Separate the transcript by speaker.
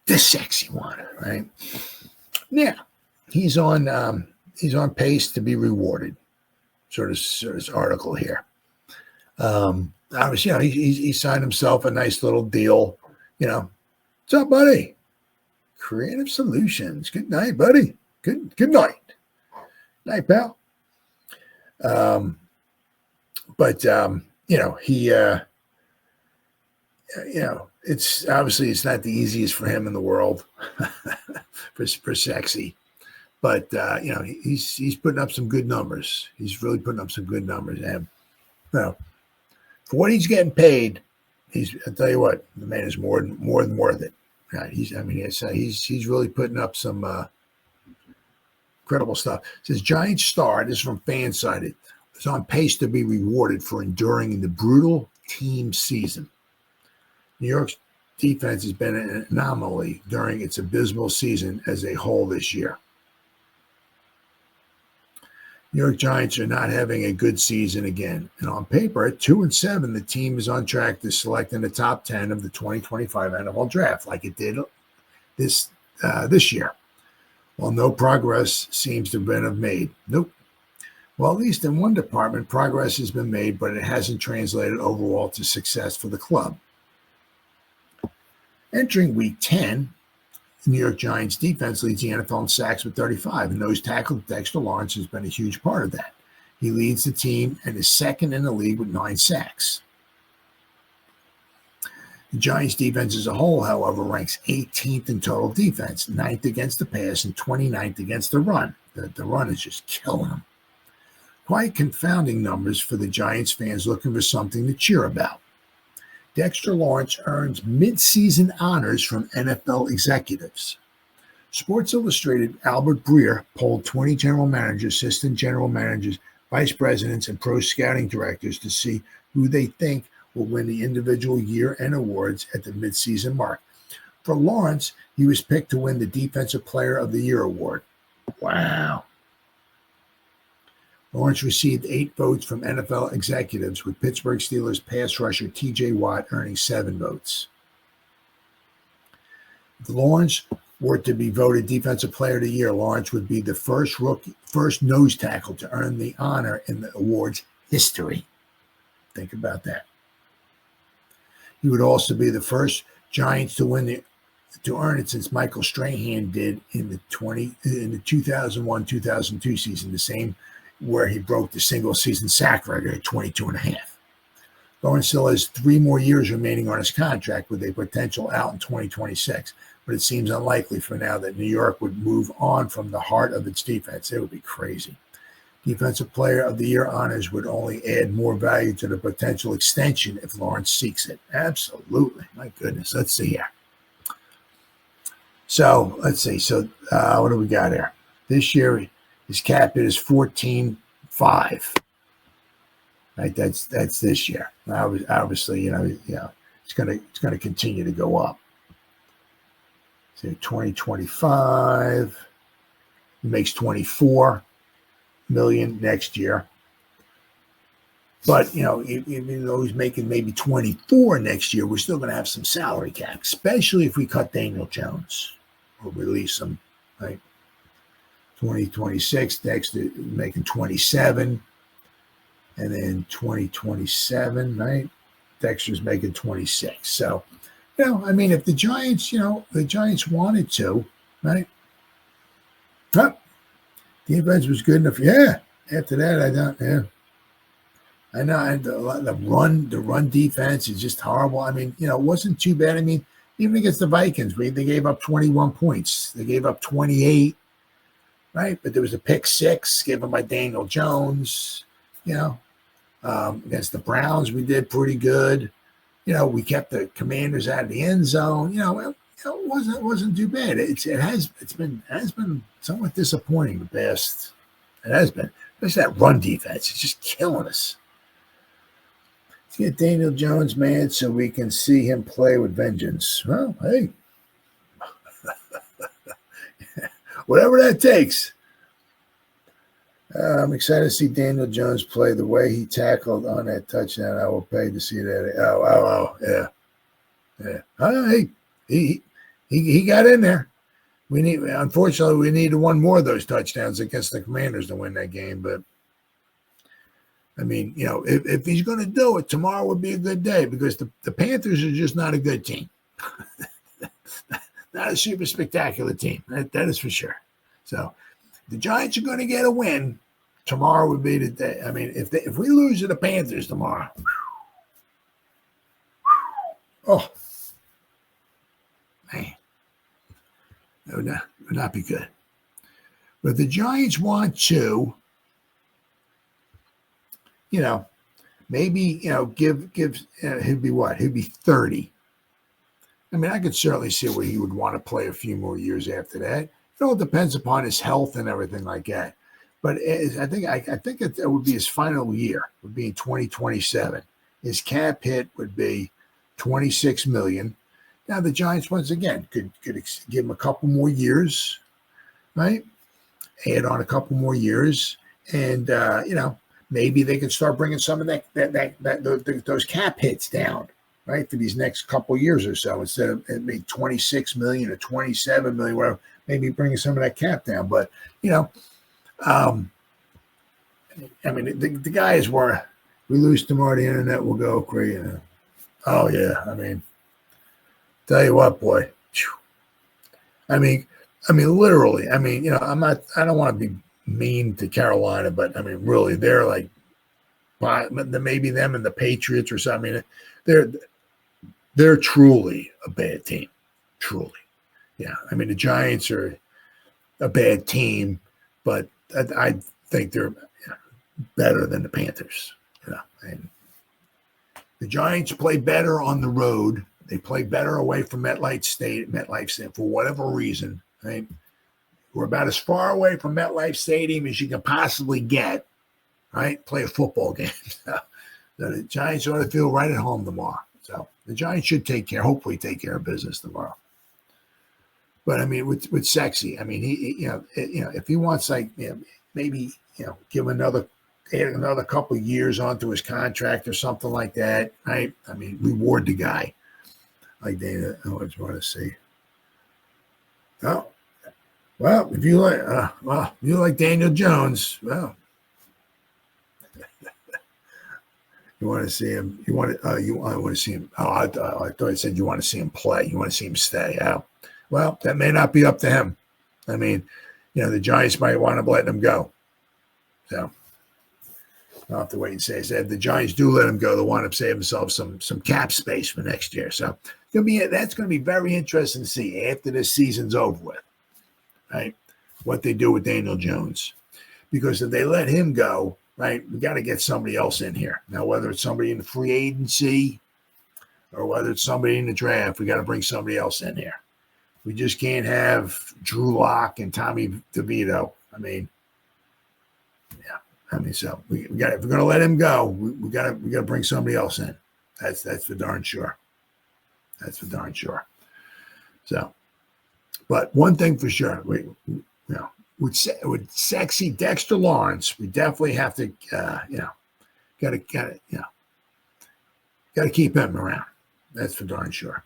Speaker 1: the sexy one, right? Now, he's on pace to be rewarded. Sort of this article here. Obviously, he signed himself a nice little deal. What's up, buddy? Creative Solutions. Good night, buddy. Good night. Night, pal. It's obviously it's not the easiest for him in the world for sexy, but he's putting up some good numbers. He's really putting up some good numbers, and for what he's getting paid, I'll tell you what, the man is more than worth it. Right? He's really putting up some incredible stuff. It says Giants star, this is from Fansided, is on pace to be rewarded for enduring the brutal team season. New York's defense has been an anomaly during its abysmal season as a whole this year. New York Giants are not having a good season again. And on paper, at 2-7, the team is on track to select in the top 10 of the 2025 NFL Draft, like it did this year. While no progress seems to have been made. Nope. Well, at least in one department, progress has been made, but it hasn't translated overall to success for the club. Entering Week 10, the New York Giants defense leads the NFL in sacks with 35, and nose tackle Dexter Lawrence has been a huge part of that. He leads the team and is second in the league with 9 sacks. The Giants defense as a whole, however, ranks 18th in total defense, 9th against the pass, and 29th against the run. The run is just killing them. Quite confounding numbers for the Giants fans looking for something to cheer about. Dexter Lawrence earns midseason honors from NFL executives. Sports Illustrated Albert Breer polled 20 general managers, assistant general managers, vice presidents, and pro scouting directors to see who they think will win the individual year-end awards at the midseason mark. For Lawrence, he was picked to win the Defensive Player of the Year award. Wow. Lawrence received 8 votes from NFL executives, with Pittsburgh Steelers pass rusher T.J. Watt earning 7 votes. If Lawrence were to be voted Defensive Player of the Year, Lawrence would be the first nose tackle to earn the honor in the award's history. Think about that. He would also be the first Giants to earn it since Michael Strahan did in the 2001-2002 season, the same where he broke the single season sack record at 22.5. Lawrence still has 3 more years remaining on his contract with a potential out in 2026, but it seems unlikely for now that New York would move on from the heart of its defense. It would be crazy. Defensive Player of the Year honors would only add more value to the potential extension if Lawrence seeks it. Absolutely. My goodness. Let's see here. So, let's see. So, what do we got here? This year, his cap hit is 14.5. Right, that's this year. Obviously, it's gonna continue to go up. So 2025, he makes $24 million next year. But even though he's making maybe 24 next year, we're still gonna have some salary cap, especially if we cut Daniel Jones or release him, right? 2026, Dexter making 27. And then 2027, right? Dexter's making 26. So, if the Giants, wanted to, right? Defense was good enough. Yeah. After that, I don't. Yeah. I know. The run defense is just horrible. It wasn't too bad. Even against the Vikings, they gave up 21 points. They gave up 28. Right, but there was a pick 6 given by Daniel Jones. Against the Browns, we did pretty good. We kept the Commanders out of the end zone. It wasn't too bad. It has been somewhat disappointing the past. It has been. Especially that run defense. It's just killing us. Let's get Daniel Jones mad so we can see him play with vengeance. Well, hey. Whatever that takes. I'm excited to see Daniel Jones play the way he tackled on that touchdown. I will pay to see that. Yeah. Hey, He got in there. Unfortunately, we needed one more of those touchdowns against the Commanders to win that game. But I mean, if he's going to do it, tomorrow would be a good day because the Panthers are just not a good team. Not a super spectacular team. That is for sure. So the Giants are going to get a win. Tomorrow would be the day. I mean, if we lose to the Panthers tomorrow, oh, man, that would not be good. But the Giants want to, maybe, give he'd be what? He'd be 30. I mean, I could certainly see where he would want to play a few more years after that. It all depends upon his health and everything like that. But I think it would be his final year, would be in 2027. His cap hit would be $26 million. Now the Giants once again could give him a couple more years, right? Add on a couple more years, and maybe they could start bringing some of those cap hits down, right, for these next couple years or so. Instead of it being 26 million or 27 million, whatever, maybe bringing some of that cap down. But I mean, the guys were, we lose tomorrow, the internet will go crazy. Oh yeah, I mean, tell you what, boy. I mean, literally. I mean, I don't want to be mean to Carolina, but I mean, really, they're like, maybe them and the Patriots or something. I mean, they're truly a bad team, truly. Yeah, I mean, the Giants are a bad team, but I think they're better than the Panthers. And the Giants play better on the road. They play better away from MetLife Stadium for whatever reason. Right? We're about as far away from MetLife Stadium as you can possibly get. Right? Play a football game. So the Giants ought to feel right at home tomorrow. So the Giants should hopefully take care of business tomorrow. But I mean, with Sexy, I mean, he if he wants maybe give add another couple of years onto his contract or something like that, right? I mean, reward the guy. Like Dana, I always want to see. Oh, well, if you like Daniel Jones, well, you want to see him. I want to see him. Oh, I thought I said you want to see him play. You want to see him stay. Oh, well, that may not be up to him. I mean, the Giants might want to let him go. So I'll have to wait and see. I said the Giants do let him go. They'll want to save themselves some cap space for next year. So that's going to be very interesting to see after this season's over with, right? What they do with Daniel Jones. Because if they let him go, right, we got to get somebody else in here. Now, whether it's somebody in the free agency or whether it's somebody in the draft, we got to bring somebody else in here. We just can't have Drew Lock and Tommy DeVito. I mean, so we got, if we're going to let him go, we got to bring somebody else in. That's for darn sure. That's for darn sure. So, but one thing for sure, with sexy Dexter Lawrence, we definitely have to, got to keep him around. That's for darn sure.